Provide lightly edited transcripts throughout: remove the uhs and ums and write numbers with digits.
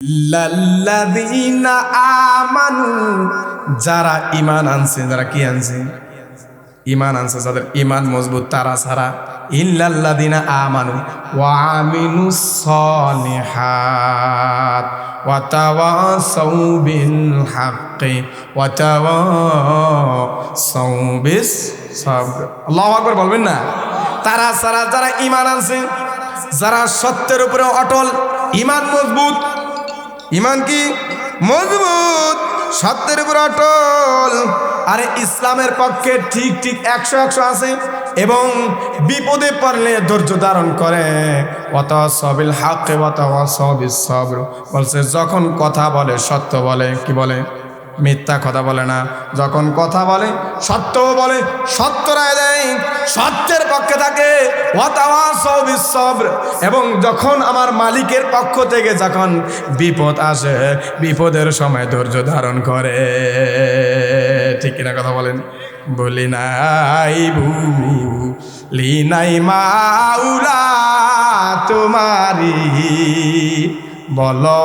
লাল্লাযীনা আমানু, যারা ঈমান আনছে, যারা কি আনছে? ঈমান আনছে, যাদের ঈমান মজবুত তারা ছাড়া। ইল্লাল্লাযীনা আমানু ওয়া আমিলুস সলিহাত ওয়া তাওয়াসাউ বিল হাক্কি ওয়া তাওয়াসাউ বিস সাবর। আল্লাহু আকবার বলবেন না? তারা ছাড়া যারা ঈমান আনছে, যারা সত্যের উপরে অটল, ঈমান মজবুত, ঈমান কি মজবুত, সত্যের উপর অটল, আরে ইসলামের পক্ষে ঠিক 100 আছে এবং বিপদে পড়লে ধৈর্য ধারণ করে। ওয়াতাসাবিল হাক্কি ওয়াতাসাবিস সাবর, বলছে যখন কথা বলে সত্য বলে, কি বলে? মিথ্যা কথা বলে না। যখন কথা বলে সত্য বলে, সত্য রায় দেয়, সত্যের পক্ষে থাকে। ওয়াতাওয়াসাউ বিস সাবর, এবং যখন আমার মালিকের পক্ষ থেকে যখন বিপদ আসে, বিপদের সময় ধৈর্য ধারণ করে। ঠিক কিনা কথা বলেন? বলি নাই মাওলা তোমারি, বলো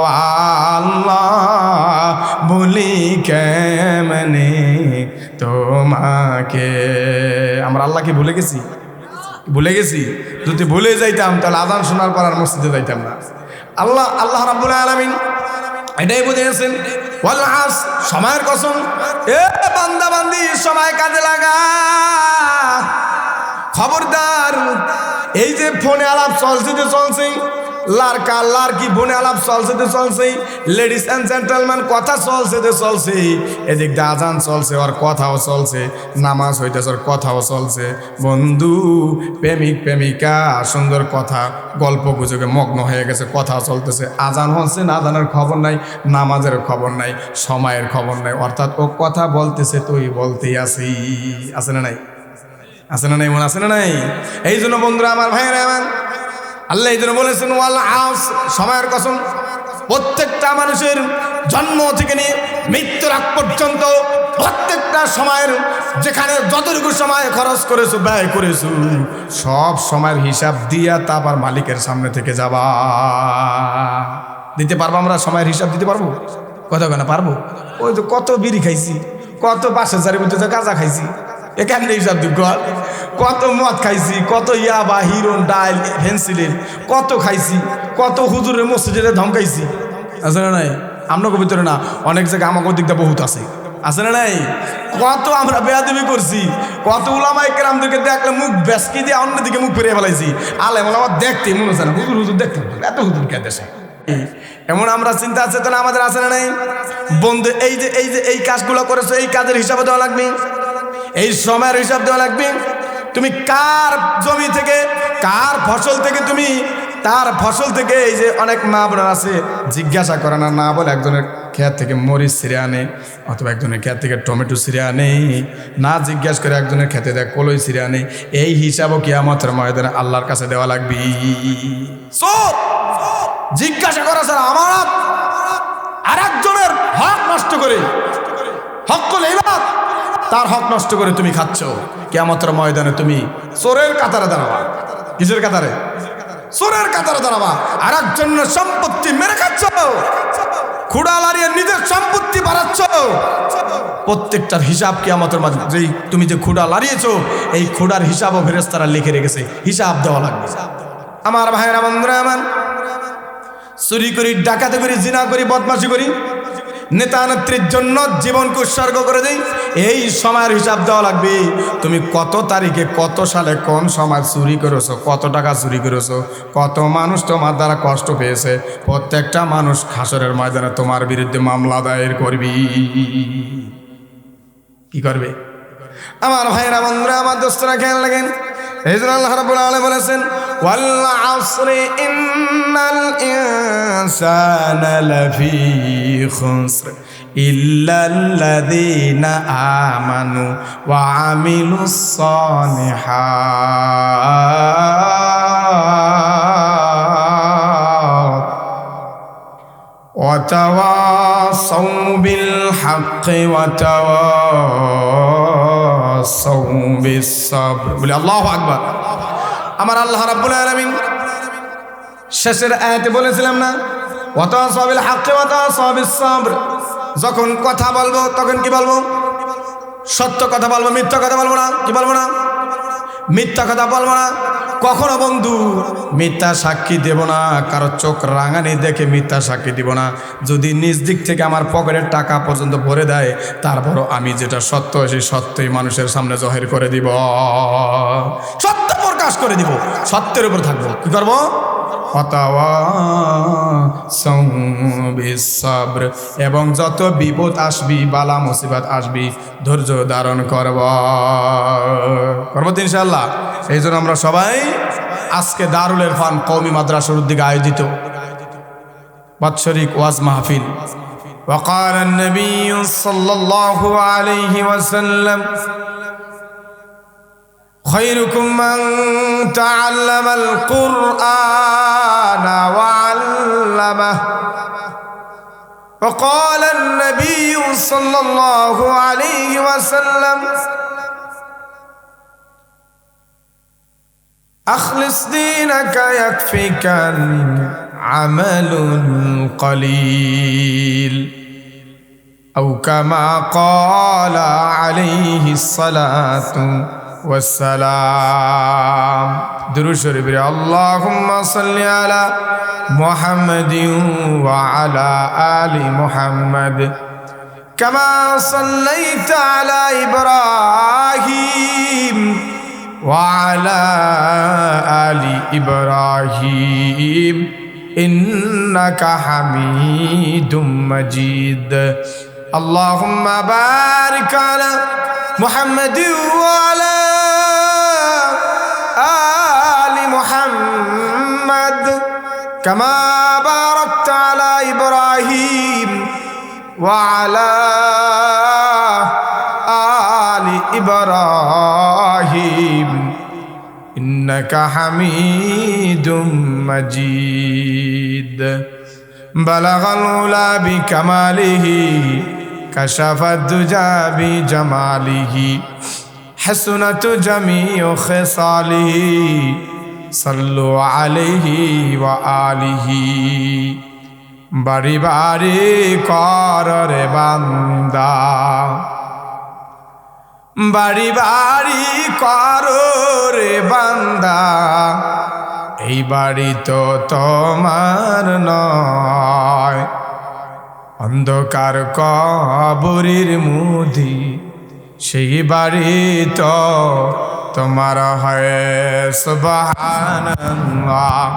আল্লাহ বলি কেমনে তোমাকে। আমরা আল্লাহকে ভুলে গেছি, ভুলে গেছি। যদি ভুলে যাইতাম তাহলে আযান শোনার পর আর মসজিদে যাইতাম না। আল্লাহ রাব্বুল আলামিন এটাই বুঝিয়েছেন, ওয়াল আস, সময়ের কসম। এ বান্দা বান্দি, সময় কাজে লাগা। খবরদার, এই যে ফোনে আলাপ চলছে, লারকি ফোনে আলাপ চলছে, লেডিস অ্যান্ড জেন্টলম্যান কথা চলছে, এদিক দিয়ে আজান চলছে, ওর কথাও চলছে, নামাজ হইতেছে, ওর কথাও চলছে। বন্ধু, প্রেমিক প্রেমিকা সুন্দর কথা, গল্প গুজবে মগ্ন হয়ে গেছে, কথা চলতেছে, আজান হচ্ছে না, আজানের খবর নাই, নামাজের খবর নাই, সময়ের খবর নাই। অর্থাৎ ও কথা বলতেছে, তুই বলতেই আসি। আছে না নাই? আছে না নাই? মনে আছে না নাই? এই জন্য বন্ধুরা আমার, ভাইয়েরা আমার, আল্লাহ এই জন্য বলেছেন ওয়াল আস, সময়ের কসম। প্রত্যেকটা মানুষের জন্ম থেকে নিয়ে মৃত্যুর আগ পর্যন্ত প্রত্যেকটা সময়ের, যেখানে যতটুকু সময় খরচ করেছো, ব্যয় করেছো, সব সময়ের হিসাব দিয়া তারপর মালিকের সামনে থেকে যাবা। দিতে পারবো আমরা? সময়ের হিসাব দিতে পারবো? কথা কেন পারবো? ওই তো কত বিড়ি খাইছি, কত বাসে চারি মধ্যে গাঁজা খাইছি, এখানে হিসাব দিব। কত মদ খাইছি, কত ইয়াবা, হিরোন, ডাইল, ফেন্সিলের কত খাইছি, কত হুজুরের মসজিদে ধমকাইছি। আছে না নাই? আপনাকে ভিতরে না, অনেক জায়গায় আমাকে দিকটা বহুত আছে। আছে না নাই? কত আমরা বেয়াদবি করছি, কত উলামায়ে কেরামদেরকে দেখলে মুখ বেসকি দিয়ে অন্যদিকে মুখ ফিরিয়ে ফেলাইছি। আলেম ওলামা দেখতে মনে হচ্ছে না, হুজুর দেখতে এত হুজুর কে দেশে। এমন আমরা চিন্তা চেতনা আমাদের আছে না নাই? বন্ধু, এই কাজগুলো করেছো, এই কাজের হিসাবে দেওয়া লাগবে, এই সময়ের হিসাব দেওয়া লাগবে। তুমি কার জমি থেকে, কার ফসল থেকে, তুমি তার ফসল থেকে, এই যে অনেক মা বোনেরা আছে জিজ্ঞাসা করে না বলে একজনের ক্ষেত থেকে মরিচ ছিঁড়ে আনে, অথবা একজনের ক্ষেত থেকে টমেটো ছিঁড়ে আনে, না জিজ্ঞাসা করে একজনের খেতে দেয় কলই ছিঁড়ে আনে। এই হিসাবও কিয়ামতের ময়দানে আল্লাহর কাছে দেওয়া লাগবে। জিজ্ঞাসা করা স্যার আমার আর একজনের হক নষ্ট করে, হক্কুল ইবাদ, তার হক নষ্ট করে তুমি খাচ্ছ, কিয়ামতের ময়দানে তুমি চোরের কাতারে দাঁড়াবা। কিসের কাতারে? চোরের কাতারে দাঁড়াবা। আর একজনের সম্পত্তি মেরে খাচ্ছ, খুঁড়া লাড়িয়ে নিজের সম্পত্তি বাড়াচ্ছ। প্রত্যেকটার হিসাব কিয়ামতের মাঝে, যেই তুমি যে খুঁড়া লাড়িয়েছো, এই খুঁড়ার হিসাবও ফেরেশতারা লিখে রেখেছে, হিসাব দেওয়া লাগবে। আমার ভাইয়েরা, বন্ধুরা আমার, চুরি করি, ডাকাতি করি, জিনা করি, বদমাশি করি, নেতা নেত্রীর জন্য জীবনকে উৎসর্গ করে দেই, এই সময়ের হিসাব দেওয়া লাগবে। তুমি কত তারিখে, কত সালে, কোন সময় চুরি করেছো, কত টাকা চুরি করেছো, কত মানুষ তোমার দ্বারা কষ্ট পেয়েছে, প্রত্যেকটা মানুষ হাসরের ময়দানে তোমার বিরুদ্ধে মামলা দায়ের করবি। কি করবে? আমার ভাইয়েরা, বন্ধুরা আমার, দোস্তরা, খেয়াল লাগেন। এই জন্য আল্লাহ রাব্বুল আলামিন বলেছেন ওয়াল আসরি ইন্নাল ইনসানা লাফি খুসর ইল্লাল্লাযীনা আমানু ওয়া আমিলুস সলিহাত ওয়া তাওয়াসাউ বিল হাক্কি ওয়া তাওয়াসাউ বিস সাবর। বলি আল্লাহু আকবার। আমার আল্লাহ রাব্বুল আলামিন শেষের আয়াতে বলেছিলাম না, ওয়া তাওয়াসাউ বিল হাক্কি ওয়া তাওয়াসাউ বিস সাবর। যখন কথা বলবো তখন কি বলবো? সত্য কথা বলবো, মিথ্যা কথা বলবো না। কি বলবো না? মিথ্যা কথা বলবো না। কখনো বন্ধু মিথ্যা সাক্ষী দেব না, কারো চোখ রাঙানি দেখে মিথ্যা সাক্ষী দিব না। যদি নিজ দিক থেকে আমার পকেটের টাকা পর্যন্ত ভরে দেয়, তারপরও আমি যেটা সত্য সেই সত্যই মানুষের সামনে জহির করে দিব, সত্য প্রকাশ করে দিব, সত্যের উপর থাকবো। কি করবো? এবং যত বিপদ আসবি, বালা মুসিবত আসবি, ধৈর্য ধারণ করব ইনশাআল্লাহ। এই জন্য আমরা সবাই আজকে দারুল ইরফান কওমি মাদ্রাসার উদ্যোগে আয়োজিত বাৎসরিক ওয়াজ মাহফিল। وقال النبي صلى الله عليه وسلم خيركم من تعلم القرآن وعلمه وقال النبي صلى الله عليه وسلم أخلص دينك يكفيك العمل القليل أو كما قال عليه الصلاة والسلام। درود شريف اللهم صل على محمد وعلى آل محمد كما صليت على إبراهيم وعلى آل إبراهيم إنك حميد مجيد। اللهم بارك على محمد وعلى آل محمد كما باركت على إبراهيم وعلى آل إبراهيم إنك حميد مجيد। بلغ العلا بكماله كشف الدجى بجماله حسنت جميع خصاله صلوا عليه وآله। বাড়ি বাড়ি কর রে বান্দা, বাড়ি বাড়ি কর রে বান্দা, এই বাড়ি তো তোমার নয়। অন্ধকার কবরের মুদি সেই বাড়ি তো তোমার হয়। সুবহানাল্লাহ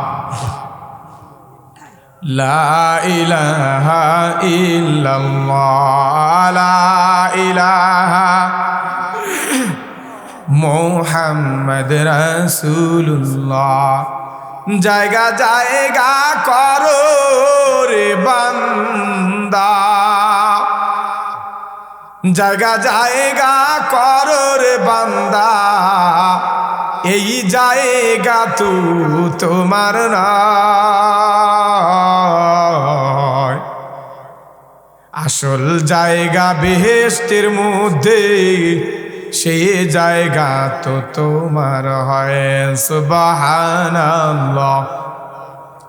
লা ইলাহা ইল্লাল্লাহ লা ইলাহা মুহাম্মদ রাসূলুল্লাহ। জায়গা জায়গা করো রে বান্দা, জায়গা জায়গা করো রে বান্দা, এই জায়গা তো তোমার নয়। আসল জায়গা বেহেশতের মধ্যে, সেই জায়গা তো তোমার হয়। সুবহানাল্লাহ।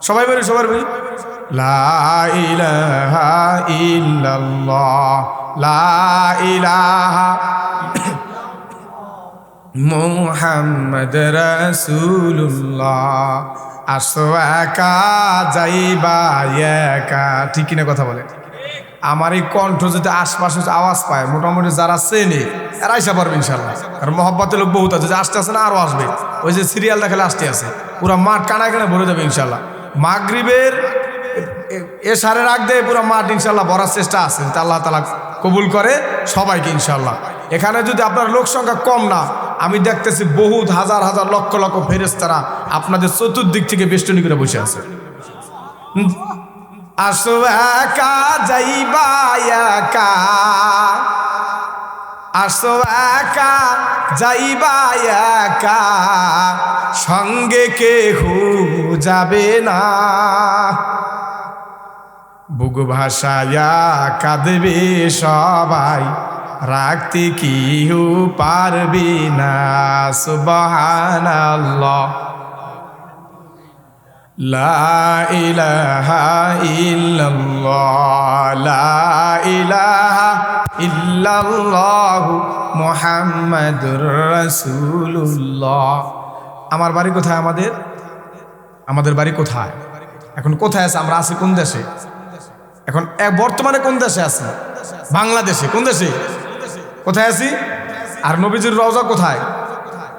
সবাই বলি, সবার বলি লা ইলাহা ইল্লাল্লাহ লা ইলাহা মুহাম্মদ রাসূলুল্লাহ। আসো একা যাইবা একা, ঠিক কিনা কথা বলে? আমার এই কণ্ঠ যদি আশপাশে আওয়াজ পায়, মোটামুটি যারা চেনে এরা আইসা পারবে ইনশাল্লাহ। কারণ মহব্বতের লোক বহুত আছে, যে আসতে আসে না আরো আসবে। ওই যে সিরিয়াল দেখালে আসতে আছে, পুরো মাঠ কানায় কানায় ভরে যাবে ইনশাল্লাহ। মাগরিবের এশারের আগ দিয়ে পুরো মাঠ ইনশাল্লাহ ভরার চেষ্টা আছে, আল্লাহ তাআলা কবুল করে সবাইকে ইনশাল্লাহ। এখানে যদি আপনার লোক সংখ্যা কম না, আমি দেখতেছি বহুত হাজার হাজার লক্ষ লক্ষ ফেরেশতারা আপনাদের চতুর্দিক থেকে বেষ্টনী করে বসে আছে। আসো একা যাইবা একা, আসো একা যাইবা একা, সঙ্গে কেহু যাবে না। বুক ভাসায়া কাঁদবে সবাই, রাখতে কেউ পারবি না। সুবহানাল্লাহ লা ইলাহা ইল্লাল্লাহ লা ইলাহা ইল্লাল্লাহু মুহাম্মাদুর রাসূলুল্লাহ। আমার বাড়ি কোথায়? আমাদের বাড়ি কোথায়? এখন কোথায় আছে? আমরা আছি কোন দেশে? এখন বর্তমানে কোন দেশে আছি? বাংলাদেশে। কোন দেশে? কোথায় আছি? আর নবীজির রওজা কোথায়?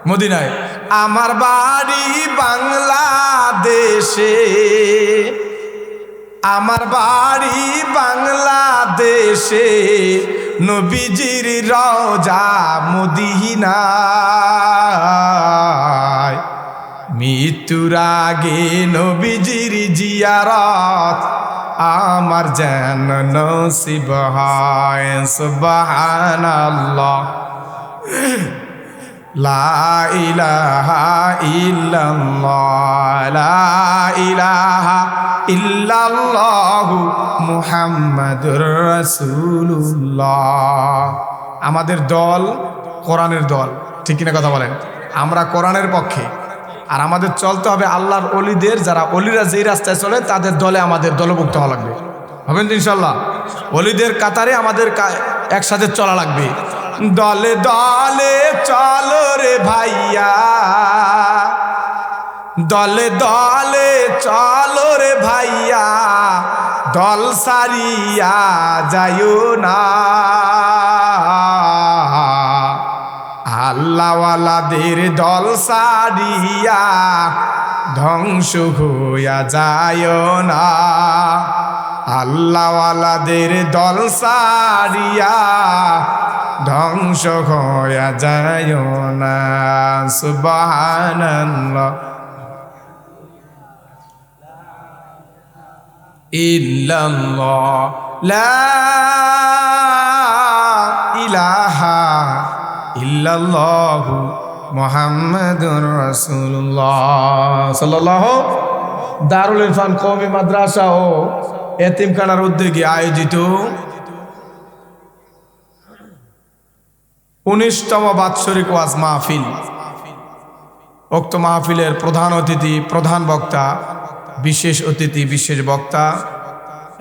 মদিনায়। আমার বাড়ি বাংলাদেশে, আমার বাড়ি বাংলাদেশে, নবীজির রওজা মদিনায়। মৃত্যুর আগে নবীজির জিয়ারত আমার যেন নসিব হয়। সুবহানাল্লাহ লা ইলাহা ইল্লাল্লাহ লা ইলাহা ইল্লাল্লাহু মুহাম্মাদুর রাসূলুল্লাহ। আমাদের দল কোরআনের দল, ঠিক কিনা কথা বলেন? আমরা কোরআনের পক্ষে, আর আমাদের চলতে হবে আল্লাহর অলিদের, যারা অলিরা যেই রাস্তায় চলে তাদের দলে আমাদের দলভুক্ত হওয়া লাগবে। হবেন তো ইনশাল্লাহ? অলিদের কাতারে আমাদের একসাথে চলা লাগবে। দলে দলে চলো রে ভাইয়া, দলে দলে চলো রে ভাইয়া, দল সারিয়া যাইও না। আল্লাহওয়ালাদের দল সারিয়া ধ্বংস হইয়া যায় না। আল্লাহওয়ালাদের দল সারিয়া ধ্বংস হইয়া যায় না। সুবহানাল্লাহ ইল্লাল্লাহ লা ইলাহা ইল্লাল্লাহু মুহাম্মাদুর রাসূলুল্লাহ সাল্লাল্লাহু। দারুল ইরফান কওমি মাদ্রাসা ও এতিমখানার উদ্যোগে আয়োজিত 19তম বাৎসরিক ওয়াজ মাহফিল। উক্ত মাহফিলের প্রধান অতিথি, প্রধান বক্তা, বিশেষ অতিথি, বিশেষ বক্তা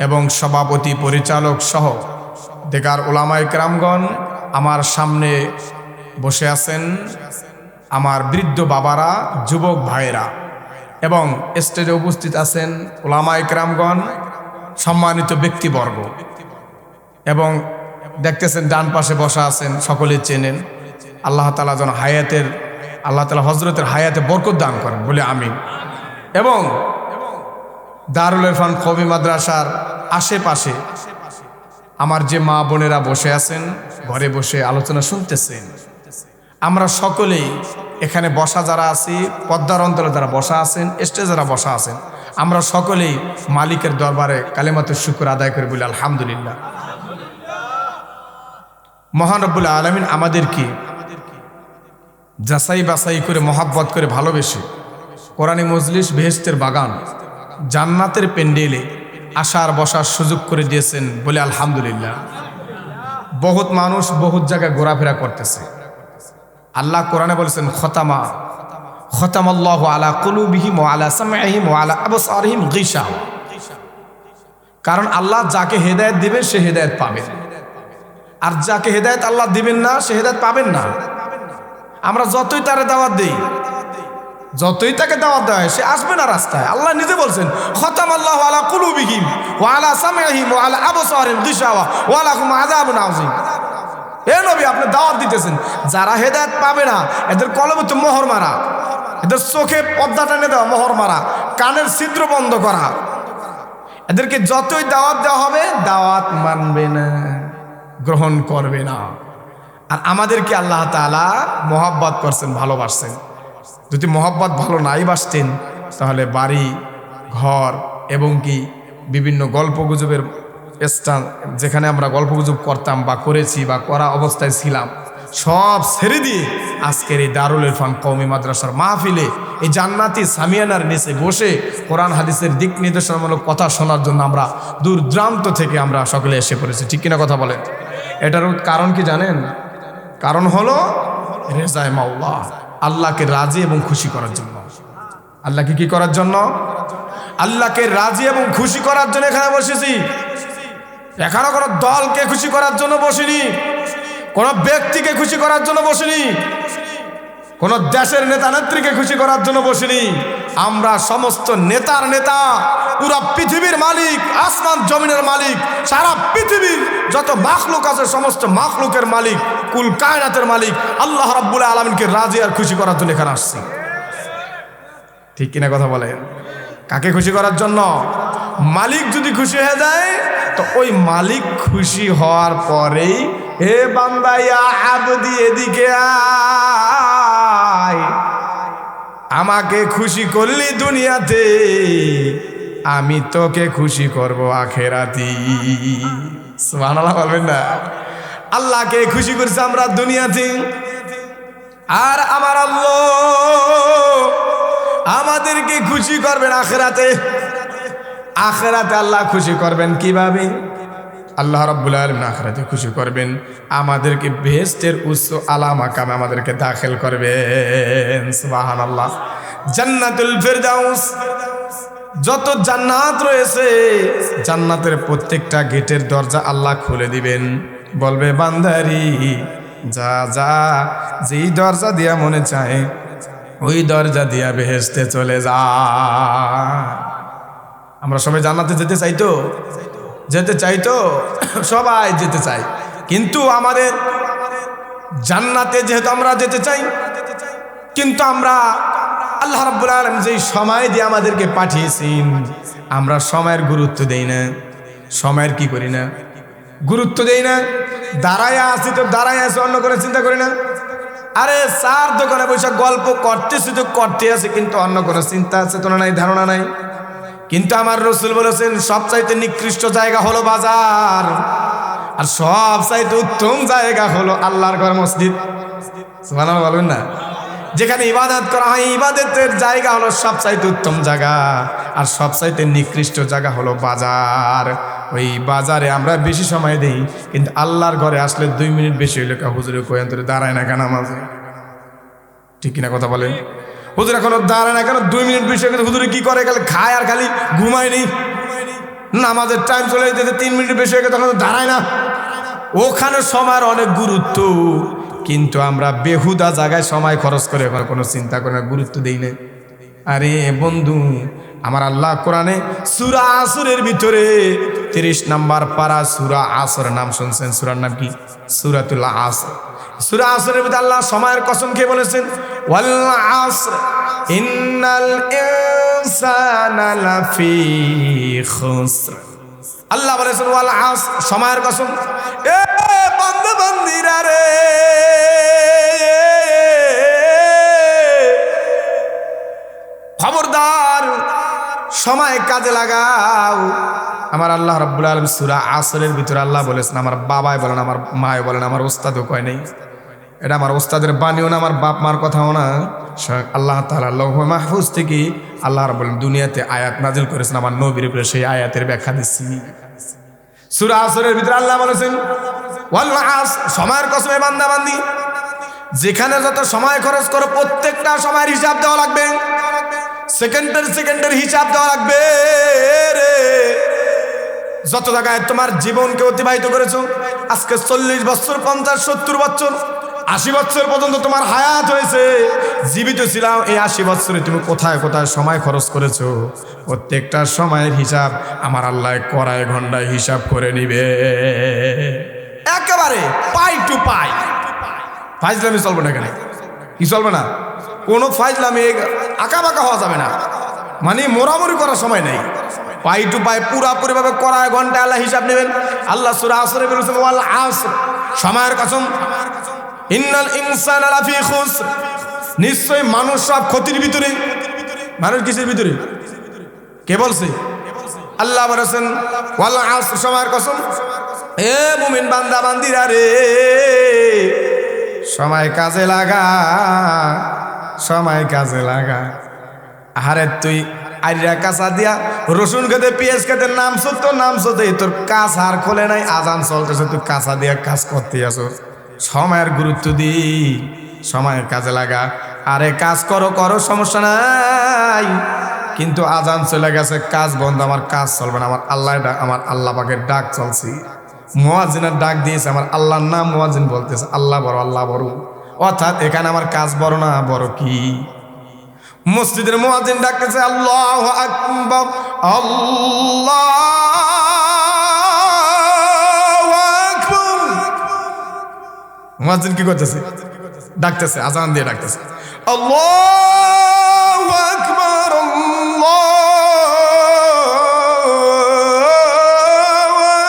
এবং সভাপতি, পরিচালক সহ দেগার উলামায়ে কেরামগণ আমার সামনে বসে আছেন। আমার বৃদ্ধ বাবারা, যুবক ভাইয়েরা এবং স্টেজে উপস্থিত আছেন উলামায়ে কেরামগণ, সম্মানিত ব্যক্তিবর্গ। এবং দেখতেছেন ডান পাশে বসা আছেন, সকলে চেনেন। আল্লাহ তাআলা যেন আল্লাহ তাআলা হযরতের হায়াতে বরকত দান করেন বলে আমিন। এবং দারুল ইরফান কওমি মাদ্রাসার আশেপাশে আমার যে মা বোনেরা বসে আছেন, ঘরে বসে আলোচনা শুনতেছেন, আমরা সকলেই এখানে বসা যারা আছি, পদ্মার অন্তরে যারা বসা আছেন, স্টেজে যারা বসা আছেন, আমরা সকলেই মালিকের দরবারে কালিমাতুশ শুকর আদায় করে বলি আলহামদুলিল্লাহ। মহান রব্বুল আলামিন আমাদেরকে যাচাই বাছাই করে, মহাব্বত করে, ভালোবেসে কোরআনী মজলিস, বেহেশতের বাগান, জান্নাতের পেন্ডেলে আসার বসার সুযোগ করে দিয়েছেন বলে আলহামদুলিল্লাহ। বহুত মানুষ বহুত জায়গায় ঘোরাফেরা করতেছে। আল্লাহ কোরআনে বলেছেন খতামাল্লাহু আলা কুলুবিহিম ওয়া আলা সামঈহিম ওয়া আলা আবসারিহিম গিশাওয়া। কারণ আল্লাহ যাকে হেদায়েত দিবেন সে হেদায়েত পাবে, আর যাকে হেদায়েত আল্লাহ দিবেন না সে হেদায়েত পাবেন না। আমরা যতই তারে দাওয়াত দেই, যতই তাকে দাওয়াত দেওয়া হয়, সে আসবে না রাস্তায়। আল্লাহ নিজে বলছেন খতামাল্লাহু আলা কুলুবিহিম ওয়া আলা সামঈহিম ওয়া আলা আবসারিহিম গিশাওয়া ওয়া লাহুম আযাবুন আযীম। এ নবী, আপনি দাওয়াত দিতেছেন, যারা হেদায়েত পাবে না এদের কলবে তো মোহর মারা, এদের চোখে পর্দা টেনে দেওয়া, মোহর মারা, কানের ছিদ্র বন্ধ করা। এদেরকে যতই দাওয়াত দেওয়া হবে দাওয়াত মানবে না, গ্রহণ করবে না। আর আমাদেরকে আল্লাহ তাআলা মহব্বত করছেন, ভালোবাসছেন। যদি মহব্বত ভালো নাই বাসতেন তাহলে বাড়ি ঘর এবং কি বিভিন্ন গল্পগুজবের স্থান, যেখানে আমরা গল্পগুজব করতাম বা করেছি বা করা অবস্থায় ছিলাম, সব ছেড়ে দিয়ে আজকের এই দারুল ইরফান কওমি মাদ্রাসার মাহফিলে এই জান্নাতি সামিয়ানার নিচে বসে কোরআন হাদিসের দিক নির্দেশনামূলক কথা শোনার জন্য আমরা দূর দূরান্ত থেকে আমরা সকলে এসে পড়েছি, ঠিক কিনা কথা বলেন? এটার কারণ কি জানেন? কারণ হলো রেজায়ে মাওলা, আল্লাহকে রাজি এবং খুশি করার জন্য। আল্লাহকে কি করার জন্য? আল্লাহকে রাজি এবং খুশি করার জন্য এখানে বসেছি। এখানে কোনো দলকে খুশি করার জন্য বসিনি, কোনো ব্যক্তিকে খুশি করার জন্য বসিনি, কোন দেশের নেতা নেত্রীকে খুশি করার জন্য বসিনি। আমরা সমস্ত নেতার নেতা, পুরা পৃথিবীর মালিক, আসমান জমিনের মালিক, সারা পৃথিবীর যত মাখলুক আছে সমস্ত মাখলুকের মালিক, কুল কায়নাতের মালিক আল্লাহ রাব্বুল আলামিনকে রাজি আর খুশি করার জন্য এখানে আসছি। ঠিক কিনা কথা বলেন? কাকে খুশি করার জন্য? মালিক যদি খুশি হয়ে যায় তো ওই মালিক খুশি হওয়ার পরেই হে বান্দা ইয়া আবদি এদিকে আয়, আমাকে খুশি করলি দুনিয়াতে, আমি তোকে খুশি করব আখেরাতে। সুবহানাল্লাহ বলবেন না? আল্লাহকে খুশি করছি আমরা দুনিয়াতে, আর আমার আল্লাহ আমাদেরকে খুশি করবেন আখেরাতে। আখেরাতে আল্লাহ খুশি করবেন কিভাবে? আল্লাহ রাব্বুল আলামিন আখিরাতে খুশি করবেন, আমাদেরকে বেহেশতের উচ্চ আলা মাকামে আমাদেরকে দাখিল করবেন। সুবহানাল্লাহ। জান্নাতুল ফেরদাউস, যত জান্নাত রয়েছে জান্নাতের প্রত্যেকটা গেটের দরজা আল্লাহ খুলে দিবেন, বলবে বান্দারি যা যা, যেই দরজা দিয়া মনে চায় ওই দরজা দিয়া বেহেশতে চলে যা। আমরা সবাই জান্নাতে যেতে চাই তো? যেতে চাই তো? সবাই যেতে চাই, কিন্তু আমাদের জান্নাতে যেহেতু আমরা যেতে চাই, কিন্তু আমরা আল্লাহ রাব্বুল আলামিন যেই সময় দিয়ে আমাদেরকে পাঠিয়েছেন আমরা সময়ের গুরুত্ব দেই না। সময়ের কি করি না? গুরুত্ব দেই না। দাঁড়ায় আছি তো দাঁড়ায় আছি, অন্য করে চিন্তা করি না। আরে চার দোকানে বসে গল্প করতেছি তো করতে আছে, কিন্তু অন্য কোনো চিন্তা চেতনা নাই, ধারণা নাই। কিন্তু আমার রাসূল বলেছেন সবচাইতে নিকৃষ্ট জায়গা হলো বাজার, আর সবচাইতে উত্তম জায়গা হলো আল্লাহর ঘর, মসজিদ। সুবহানাল্লাহ বলবেন না? যেখানে ইবাদত করা হয় ইবাদতের জায়গা হলো সবচাইতে উত্তম জায়গা, আর সবচাইতে নিকৃষ্ট জায়গা হলো বাজার। ওই বাজারে আমরা বেশি সময় দেই, কিন্তু আল্লাহর ঘরে আসলে 2 মিনিট বেশি হইলে হুজুরে কয়েন ধরে দাঁড়ায় না কেন নামাজে? ঠিক কিনা কথা বলেন? হুজুর এখন দাঁড়ায় না কেন? 2 মিনিট বেশি হয়ে হুজুরে কি করে? খালি খায় আর খালি ঘুমায় নেই। নামাজের টাইম চলে যেতে 3 মিনিট বেশি হয়ে গেছে, তখন দাঁড়ায় না। ওখানে সময়ের অনেক গুরুত্ব, কিন্তু আমরা বেহুদা জায়গায় সময় খরচ করে এখন কোনো চিন্তা করে না, গুরুত্ব দেই না। আরে বন্ধু, আমার আল্লাহ কোরআনে সূরা আসরের ভিতরে 30 নাম্বার পারা সূরা আসরের নাম শুনছেন? সূরার নাম কি? সূরাতুল আসর। সূরা আসরের ভিতরে আল্লাহ সময়ের কসম খেয়ে বলেছেন ওয়াল আসর ইন্নাল ইনসানা লাফি খুসর। আল্লাহ বলেছেন ওয়াল আসর, সময়ের কসম। এ বান্দা বান্দিরা রে, খবরদার সময় কাজে লাগাও। আমার আল্লাহ রাব্বুল আলামিন সূরা আসরের ভিতরে আল্লাহ বলেছেন, আমার বাবাই বলেন, আমার মায় বলেন, আমার ওস্তাদও কয় নাই, এটা আমার ওস্তাদের বাণীও না, আমার বাপ মার কথাও না, আল্লাহ তাআলা লৌহ মাহফুজ থেকে আল্লাহ রাব্বুল দুনিয়াতে আয়াত নাজিল করেছেন, আমার নবীর উপরে সেই আয়াতের ব্যাখ্যা দিচ্ছি। সূরা আসরের ভিতরে আল্লাহ বলেছেন ওয়াল আসর, সময়ের কসমে বান্দা বান্দি, যেখানে যত সময় খরচ করো প্রত্যেকটা সময়ের হিসাব দেওয়া লাগবে, সেকেন্ডের হিসাব দেওয়া লাগবে রে। যত জায়গায় তোমার জীবনকে অতিবাহিত করেছো, আজকে 40 বছর, 50, 70 বছর, 80 বছর পর্যন্ত তোমার হায়াত হয়েছে, জীবিত ছিলাম, এই 80 বছরে তুমি কোথায় কোথায় সময় খরচ করেছো, প্রত্যেকটা সময়ের হিসাব আমার আল্লাহ কড়াই ঘন্টায় হিসাব করে নিবে, একেবারে পাই টু পাই। ফাইজলামি চলবে না, এখানে কি চলবে না? কোনো ফাইজলামি আঁকা বাঁকা হওয়া যাবে না, মানে মোরামরি করার সময় নেই, পাই টু পাই পুরাপুরি ভাবে কড়াই ঘন্টায় আল্লাহ হিসাব নেবেন। আল্লাহ সূরা আসরে বলেছেন ওয়াল আসর, সময়ের কসম, ইন্নাল ইনসানা লাফি খুসর, নিশ্চয় মানুষ সব ক্ষতির ভিতরে। মানুষ কিসের ভিতরে? কে বলছে? আল্লাহ বলেছেন ওয়াল আসর, সময়ের কসম। এ মুমিন বান্দা বান্দিরা রে, সময় কাজে লাগা, সময় কাজে লাগা। আরে তুই আইরা কাঁচা দিয়া রসুন খেতে পেঁয়াজ খেতে নামছো তো নামছো, তোর কাজ আর খোলে নাই, আজান চলতেছে, তুই কাঁচা দিয়া কাজ করতে আসো। সময়ের গুরুত্ব দি, সময়ের কাজে লাগা। আরে কাজ করো করো, সমস্যা নাই, কিন্তু আজান চলে গেছে, কাজ বন্ধ, আমার কাজ চলবে না, আমার আল্লাহ পাকের ডাক চলছে, মুয়াজ্জিনের ডাক দিয়েছে, আমার আল্লাহর নাম মুয়াজ্জিন বলতেছে, আল্লাহ বড়, আল্লাহ বড়। অর্থাৎ এখানে আমার কাজ বড় না বড় কি? মসজিদের মুয়াজ্জিন ডাকতেছে আল্লাহু আকবার, আল্লাহু আকবার। মুয়াজ্জিন কি করতেছে? ডাকতেছে, আজান দিয়ে ডাকতেছে আল্লাহু আকবার, আল্লাহু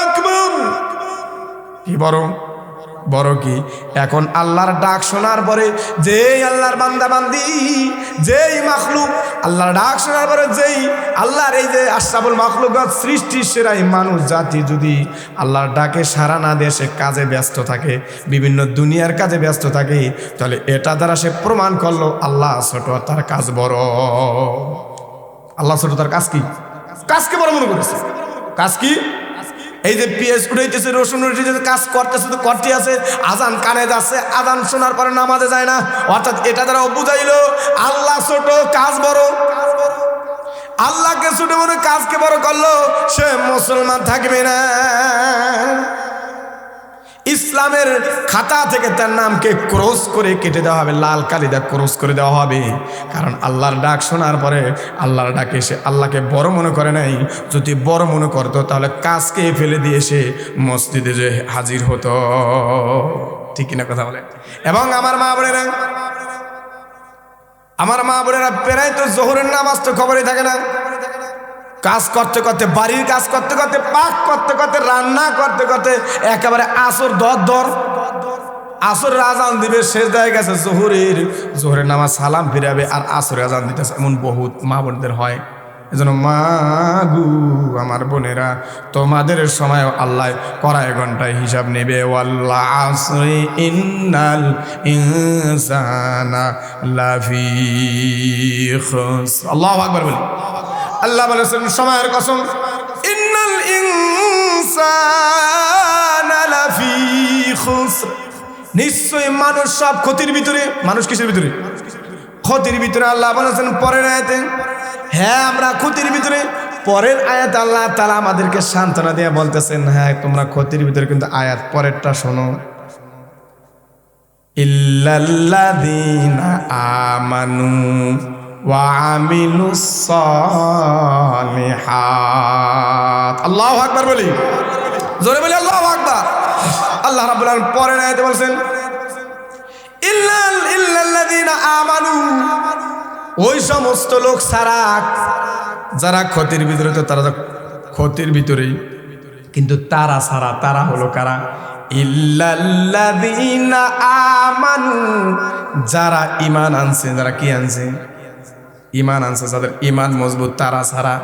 আকবার। কি বড়? বড় কি? এখন আল্লাহর ডাক শোনার পরে যেই আল্লাহর বান্দা বান্দি, যেই মাখলুক আল্লাহর ডাক শোনার পরে, যেই আল্লাহর এই যে আশরাফুল মাখলুকাত সৃষ্টির সেরা মানুষ জাতি যদি আল্লাহর ডাকে সাড়া না দিয়ে সে কাজে ব্যস্ত থাকে, বিভিন্ন দুনিয়ার কাজে ব্যস্ত থাকে, তাহলে এটা দ্বারা সে প্রমাণ করলো আল্লাহ ছোট, তার কাজ বড়। আল্লাহ ছোট, তার কাজ কি? কাজকে বড় মনে করেছে। কাজ কি? এই যে পেঁয়াজ উঠাইতেছে, রসুন উঠাইতেছে, কাজ করতেছে তো করতে আছে, আজান কানে যাচ্ছে, আজান শোনার পরে নামাজে যায় না। অর্থাৎ এটা দ্বারা বুঝাইলো আল্লাহ ছোট, কাজ বড়। আল্লাহকে ছোট মনে কাজকে বড় করলো, সে মুসলমান থাকবে না। ইসলামের খাতা থেকে তার নামকে ক্রস করে কেটে দেওয়া হবে, লাল কালিদা ক্রস করে দেওয়া হবে। কারণ আল্লাহর ডাক শোনার পরে আল্লাহর ডাকে সে আল্লাহকে বড় মনে করে নাই। যদি বড় মনে করতো তাহলে কাজকে ফেলে দিয়ে সে মসজিদে যে হাজির হতো। ঠিক কিনা কথা বলে? এবং আমার মা বোনেরা প্রায় তো জোহরের নামাজ তো খবরই থাকে না। কাজ করতে করতে, বাড়ির কাজ করতে করতে, পাক করতে করতে, রান্না করতে করতে একেবারে আসর দর আসর আজান দিবে, শেষ হয়ে গেছে জোহরের নামাজ, সালাম ফিরাবে আর আসরে আজান দিতেছে। এমন বহুত মা বোনদের হয়। এজন্য মা গু আমার বোনেরা, তোমাদের সময় আল্লাহ কড়াই ঘন্টায় হিসাব নেবে। ওয়াল্লাহ আসরি ইন্নাল ইনসানা লাফি খুসর। আল্লাহু আকবার বলি। আল্লাহ বলেছেন সময়ের কসম, ইন্নাল ইনসানা লাফি খুসর, নিশ্চয়ই মানুষ সব ক্ষতির ভিতরে। মানুষ কিসের ভিতরে? ক্ষতির ভিতরে। আল্লাহ বলেছেন পরের আয়াতে, হ্যাঁ আমরা ক্ষতির ভিতরে। পরের আয়াত আল্লাহ তাআলা আমাদেরকে সান্ত্বনা দিয়ে বলতেছেন, হ্যাঁ তোমরা ক্ষতির ভিতরে, কিন্তু আয়াত পরেরটা শোনো, ইল্লাল্লাযীনা আমানু ওয়া আমিলুস সালিহাত। আল্লাহু আকবার বলি, জোরে বলি আল্লাহু আকবার। আল্লাহ রাব্বুল আলামিন পরের আয়াতে বলেন ইল্লাল্লাযীনা আমানু, ওই সমস্ত লোক ছাড়া যারা ক্ষতির ভিতরে, তো তারা ক্ষতির ভিতরেই, কিন্তু তারা ছাড়া, তারা হলো কারা? ইল্লাল্লাযীনা আমানু, যারা ঈমান আনছে। যারা কি আনছে? ঈমান আনছে, যাদের ঈমান মজবুত, তারা ছাড়া।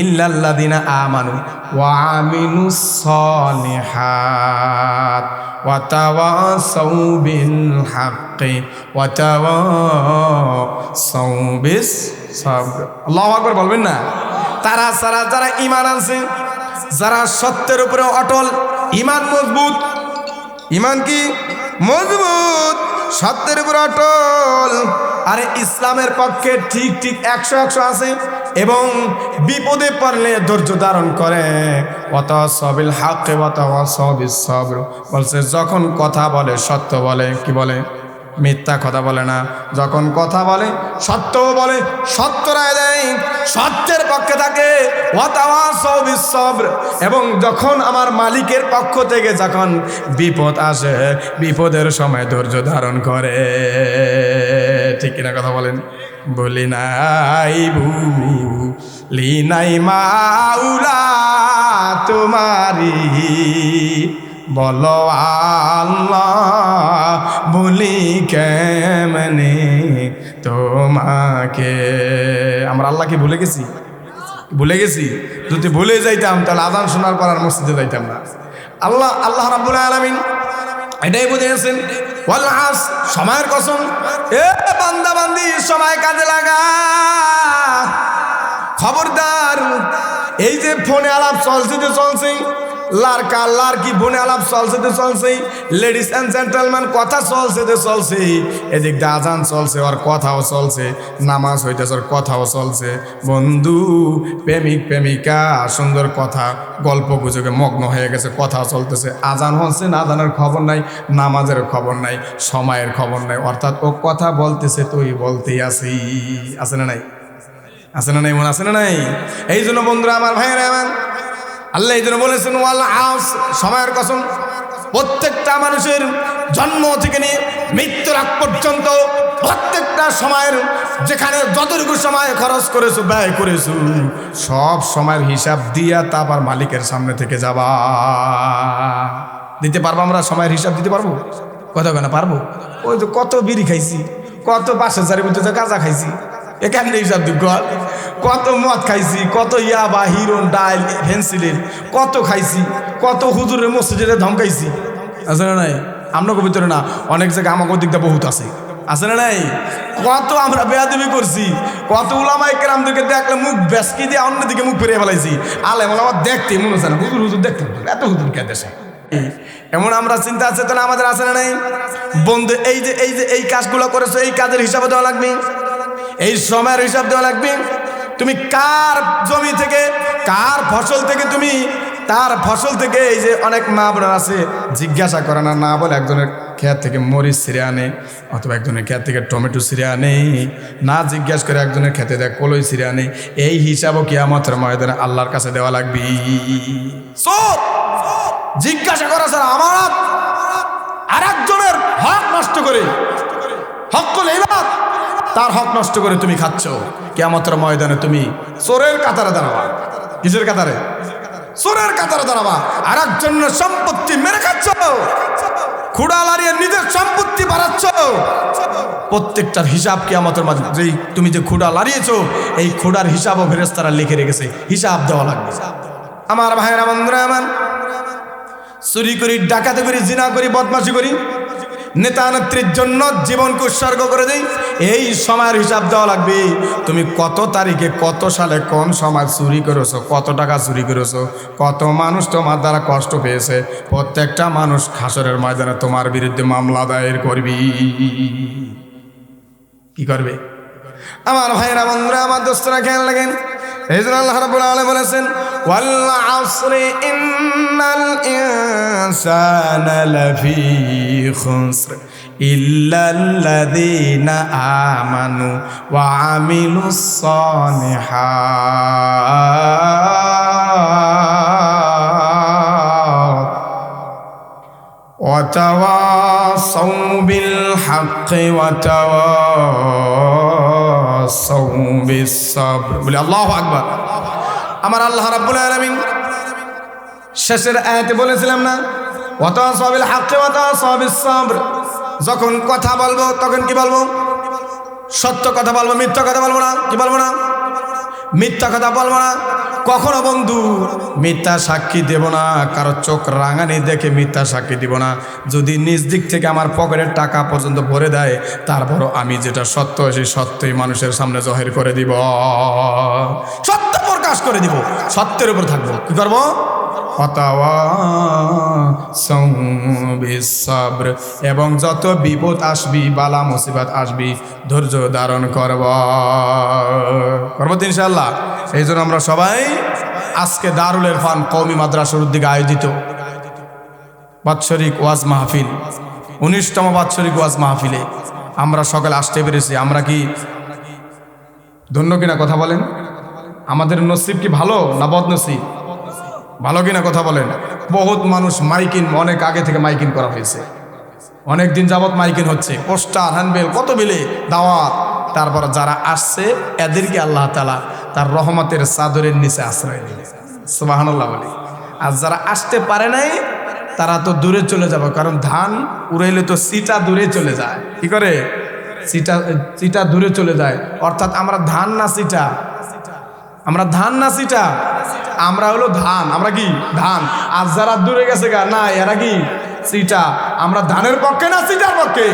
ইল্লাল্লাযীনা আমানু ওয়া আমিলুস সালিহাত ওয়া তাওয়াসাউ বিল হাক্কি ওয়া তাওয়াসাউ বিস সাবর। আল্লাহু আকবার বলবেন না? তারা ছাড়া যারা ঈমান আনছে, যারা সত্যের উপরে অটল, ঈমান মজবুত। ঈমান কি? মজবুত, সত্যের উপর অটল, আরে ইসলামের পক্ষে ঠিক 100 আছে, এবং বিপদে পড়লে ধৈর্য ধারণ করে। ওয়াতাসাবিল হাক্কি ওয়াতাসাবিস সাবর, বলছে যখন কথা বলে সত্য বলে, কি বলে? মিথ্যা কথা বলে না। যখন কথা বলে সত্য বলে, সত্য রায় দেয়, সত্যের পক্ষে থাকে। ওয়াতাওয়াসাউ বিস সাবর, এবং যখন আমার মালিকের পক্ষ থেকে যখন বিপদ আসে, বিপদের সময় ধৈর্য ধারণ করে। ঠিক কিনা কথা বলেন? বলি নাই ভুলি নাই মাওলা তোমারি, বলো আল্লাহ বলি কেমনে তোমাকে। আমরা আল্লাহকে ভুলে গেছি? ভুলে গেছি? যদি ভুলে যাইতাম তাহলে আজান শোনার পর আর মসজিদে যাইতাম না। আল্লাহ রাব্বুল আলামিন এটাই বুঝিয়েছেন, ওয়াল আসর, সময়ের কসম। এ বান্দা বান্দি, সময় কাজে লাগা। খবরদার, এই যে ফোনে আলাপ চলছে, লারকা লারকি বনে আলাপ চলছেই, লেডিস অ্যান্ড জেন্টলম্যান কথা চলছে, এদিক দিয়ে আজান চলছে, ওর কথাও চলছে, নামাজ হইতেছে, ওর কথাও চলছে। বন্ধু প্রেমিক প্রেমিকা সুন্দর কথা গল্প গুজবে মগ্ন হয়ে গেছে, কথা চলতেছে, আজান হচ্ছে না আজানের খবর নাই, নামাজের খবর নাই, সময়ের খবর নাই, অর্থাৎ ও কথা বলতেছে তুই বলতেই আসি। আছে না নাই? আছে না নাই? মনে আছে না নাই? এই জন্য বন্ধুরা আমার, ভাইয়েরা আমার, আল্লাহ এই জন্য বলেছেন ওয়াল আসর, সময়ের কসম। প্রত্যেকটা মানুষের জন্ম থেকে নিয়ে মৃত্যুর আগ পর্যন্ত প্রত্যেকটা সময়ের যেখানে যতটুকু সময় খরচ করেছো, ব্যয় করেছো, সব সময়ের হিসাব দিয়া তারপর মালিকের সামনে থেকে যাবা। দিতে পারবো আমরা? সময়ের হিসাব দিতে পারবো? কথা কেন পারবো? ওই তো কত বিড়ি খাইছি, কত বাসা চারি মধ্যে গাঁজা খাইছি, এখানে হিসাব দিব। কত মদ খাইছি, কত ইয়াবা, হিরোন, ডাইল, ফেন্সিলিন, কত খাইছি, কত হুজুরের মসজিদে ধমকাইছি। আছে না নাই? আপনাকে ভিতরে না, অনেক জায়গায় আমাকে দিকটা বহুত আছে। আছে না নাই? কত আমরা বেয়াদবি করছি, কত উলামায়ে কেরামদেরকে দেখলে মুখ বেসকি দিয়ে অন্যদিকে মুখ ফিরিয়ে ফেলাইছি। আলেম ওলামা দেখতে মনে হচ্ছে না, হুজুর দেখতে, এত হুজুর কে দেশে। এমন আমরা চিন্তা চেতনা আমাদের আছে না নাই? বন্ধু এই কাজগুলো করেছো, এই কাজের হিসাবে দেওয়া লাগবে, এই সময়ের হিসাব দেওয়া লাগবে। তুমি কার জমি থেকে, কার ফসল থেকে, তুমি তার ফসল থেকে, এই যে অনেক মা বোন আছে জিজ্ঞাসা করে না, না বলে একজনের ক্ষেত থেকে মরিচ ছিঁড়ে আনে, অথবা একজনের ক্ষেত থেকে টমেটো ছিঁড়ে আনে, না জিজ্ঞাসা করে একজনের ক্ষেতে দেয় কলই ছিঁড়ে আনে। এই হিসাবও কিয়ামতের ময়দানে আল্লাহর কাছে দেওয়া লাগবে। জিজ্ঞাসা করা স্যার আমানত, আর একজনের হক নষ্ট করে, হকুল ইবাদ, তার হক নষ্ট করে তুমি খাচ্ছ, কিয়ামতের ময়দানে তুমি চোরের কাতারে দাঁড়াবা। কিসের কাতারে? চোরের কাতারে দাঁড়াবা। আর একজনের সম্পত্তি মেরে খাচ্ছ, খুঁড়া লাড়িয়ে নিজের সম্পত্তি বাড়াচ্ছ। প্রত্যেকটার হিসাব কিয়ামতের মাঝে, যেই তুমি যে খুঁড়া লাড়িয়েছো, এই খুঁড়ার হিসাবও ফেরেশতারা লিখে রেখেছে, হিসাব দেওয়া লাগবে। আমার ভাইয়েরা বন্ধুরা আমার, চুরি করি, ডাকাতি করি, জিনা করি, বদমাশি করি, নেতা নেত্রীর জন্য জীবনকে উৎসর্গ করে দেই, এই সময়ের হিসাব দেওয়া লাগবে। তুমি কত তারিখে, কত সালে, কোন সময় চুরি করেছো, কত টাকা চুরি করেছো, কত মানুষ তোমার দ্বারা কষ্ট পেয়েছে, প্রত্যেকটা মানুষ হাসরের ময়দানে তোমার বিরুদ্ধে মামলা দায়ের করবি। কি করবে? আমার ভাইয়েরা বন্ধুরা আমার, দোস্তরা খেয়াল লাগেন। এই জন্য আল্লাহ রাব্বুল আলামিন বলেছেন ওয়াল আসরি ইন্নাল ইনসানা লাফি খুসর ইল্লাল্লাযীনা আমানু ওয়া আমিলুস সালিহাত ওয়া তাওয়াসাউ বিল হাক্কি ওয়া তাওয়াসাউ বিস সাবর। বলি আল্লাহু আকবার। আমার আল্লাহ রাব্বুল আলামিন শেষের আয়াতে বলেছিলাম না, ওয়া তাওয়াসাউ বিল হাক্কি ওয়া তাওয়াসাউ বিস সাবর। যখন কথা বলবো তখন কি বলবো? সত্য কথা বলবো, মিথ্যা কথা বলবো না। কি বলবো না? মিথ্যা কথা বলবো না। কখনো বন্ধু মিথ্যা সাক্ষী দেব না, কারো চোখ রাঙানি দেখে মিথ্যা সাক্ষী দিব না। যদি নিজ দিক থেকে আমার পকেটের টাকা পর্যন্ত ভরে দেয়, তারপরও আমি যেটা সত্য, সেই সত্যই মানুষের সামনে জহির করে দিব, সত্য প্রকাশ করে দিব, সত্যের উপর থাকবো। কি করবো? এবং যত বিপদ আসবি, বালা মুসিবত আসবি, ধৈর্য ধারণ করব ইনশাআল্লাহ। এই জন্য আমরা সবাই আজকে দারুল ইরফান কওমি মাদ্রাসার উদ্যোগে আয়োজিত বাৎসরিক ওয়াজ মাহফিল, 19তম বাৎসরিক ওয়াজ মাহফিলে আমরা সকলে আসতে পেরেছি। আমরা কি ধন্য কিনা? কথা বলেন। আমাদের নসিব কি ভালো না বদনসিব? ভালো কিনা? কথা বলেন। বহুত মানুষ মাইকিন, অনেক আগে থেকে মাইকিন করা হয়েছে, অনেক দিন যাবত মাইকিন হচ্ছে, পোস্টার, হ্যান্ডবেল, কত বিলে দাওয়াত। তারপর যারা আসছে এদেরকে আল্লাহ তাআলা তার রহমতের চাদরের নিচে আশ্রয় দিলেন। সুবহানাল্লাহ বলি। আর যারা আসতে পারে নাই তারা তো দূরে চলে যাবে, কারণ ধান উড়াইলে তো চিটা দূরে চলে যায়। কি করে? চিটা দূরে চলে যায়। অর্থাৎ আমরা ধান না চিটা, আমরা ধান না চিটা, আমরা হলো ধান। আমরা কি? ধান। আর যারা দূরে গেছে গা, না এরা কি? চিটা। আমরা ধানের পক্ষে না চিটার পক্ষে?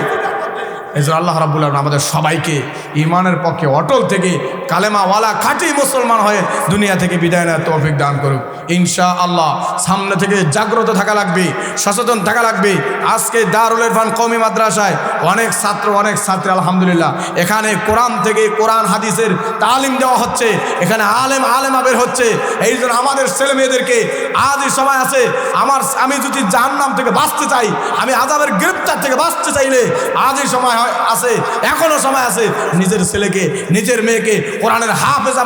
এই জন্য আল্লাহ রাব্বুল আলামিন আমাদের সবাইকে ইমানের পক্ষে অটল থেকে কালেমাওয়ালা খাঁটি মুসলমান হয়ে দুনিয়া থেকে বিদায় নেওয়ার তৌফিক দান করুক ইনশাআল্লাহ। সামনে থেকে জাগ্রত থাকা লাগবে, সচেতন থাকা লাগবে। আজকে দারুল ইরফান কওমি মাদ্রাসায় অনেক ছাত্র অনেক ছাত্রী আলহামদুলিল্লাহ এখানে কোরআন থেকে কোরআন হাদিসের তালিম দেওয়া হচ্ছে, এখানে আলেমা বের হচ্ছে। এই জন্য আমাদের ছেলে মেয়েদেরকে আজই সময় আছে, আমি যদি জাহান্নাম থেকে বাঁচতে চাই, আমি আযাবের গ্রেফতার থেকে বাঁচতে চাইলে আজই সময় আছে, এখনো সময় আছে। নিজের ছেলেকে নিজের মেয়েকে কোরআনের হাফেজ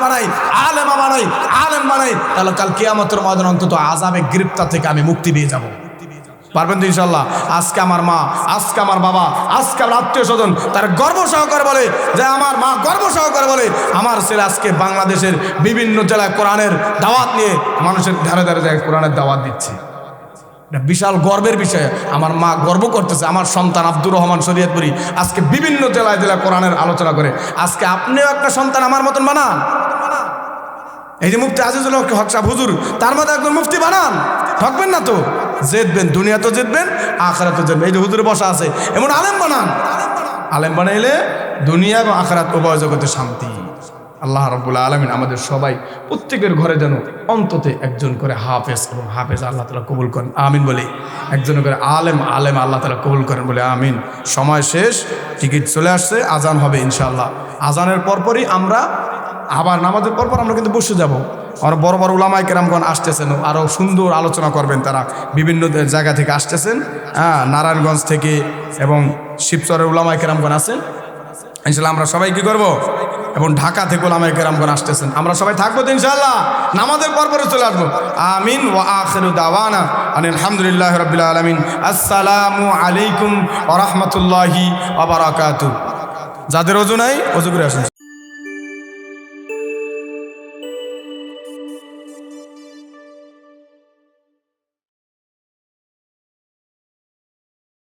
বানাই, আলেম বানাই, তাহলে কাল কিয়ামতের ময়দানে অন্তত আযাবের গ্রেফতার থেকে আমি মুক্তি পেয়ে যাব। পারবেন তো ইনশাল্লাহ? আজকে আমার মা, আজকে আমার বাবা, আজকে আমার আত্মীয় স্বজন তার গর্ব সহকারে বলে যে আমার মা গর্ব সহকারে বলে আমার ছেলে আজকে বাংলাদেশের বিভিন্ন জেলায় কোরআনের দাওয়াত নিয়ে মানুষের ধারে ধারে যায় কোরআনের দাওয়াত দিচ্ছে। বিশাল গর্বের বিষয়। আমার মা গর্ব করতেছে আমার সন্তান আব্দুর রহমান শরীয়তপুরী আজকে বিভিন্ন জেলায় কোরআনের আলোচনা করে। আজকে আপনিও একটা সন্তান আমার মতন বানান। এই যে মুফতি আজিজুল হক সাহেব হুজুর, তার মধ্যে একজন মুফতি বানান, ঠকবেন না তো, জিতবেন, দুনিয়া তো জিতবেন, আখিরাত তো জিতবেন। এই যে হুজুরে বসা আছে, এমন আলেম বানান। আলেম বানাইলে দুনিয়া এবং আখিরাত উভয় জগতে শান্তি। আল্লাহ রাব্বুল আলামিন আমাদের সবাই প্রত্যেকের ঘরে যেন অন্তত একজন করে হাফেজ, এবং হাফেজ আল্লাহ তাআলা কবুল করেন আমিন বলে, একজন করে আলেম আল্লাহ তাআলা কবুল করেন বলে আমিন। সময় শেষ, টিকিট চলে আসছে, আজান হবে ইনশাআল্লাহ। আজানের পরপরই আমরা আবার নামাজের পরপর আমরা কিন্তু বসে যাব। আর বড় বড় উলামায়ে কেরামগণ আসতেছেন, আরও সুন্দর আলোচনা করবেন, তারা বিভিন্ন জায়গা থেকে আসতেছেন, নারায়ণগঞ্জ থেকে এবং শিবচরের উলামায়ে কেরামগণ আছেন ইনশাআল্লাহ। আমরা সবাই কি করব, এবং ঢাকা থেকে উলামায়ে কেরামগণ আসতেছেন, আমরা সবাই থাকবো তো ইনশাআল্লাহ। নামাজের পরপরে চলে আসবো। আমিন। ওয়া আখিরু দাওয়ানা আলহামদুলিল্লাহি রাব্বিল আলামিন। আসসালামু আলাইকুম ওয়া রাহমাতুল্লাহি ওয়া বারাকাতুহু। যাদের ওযু নাই ওযু করে আসুন।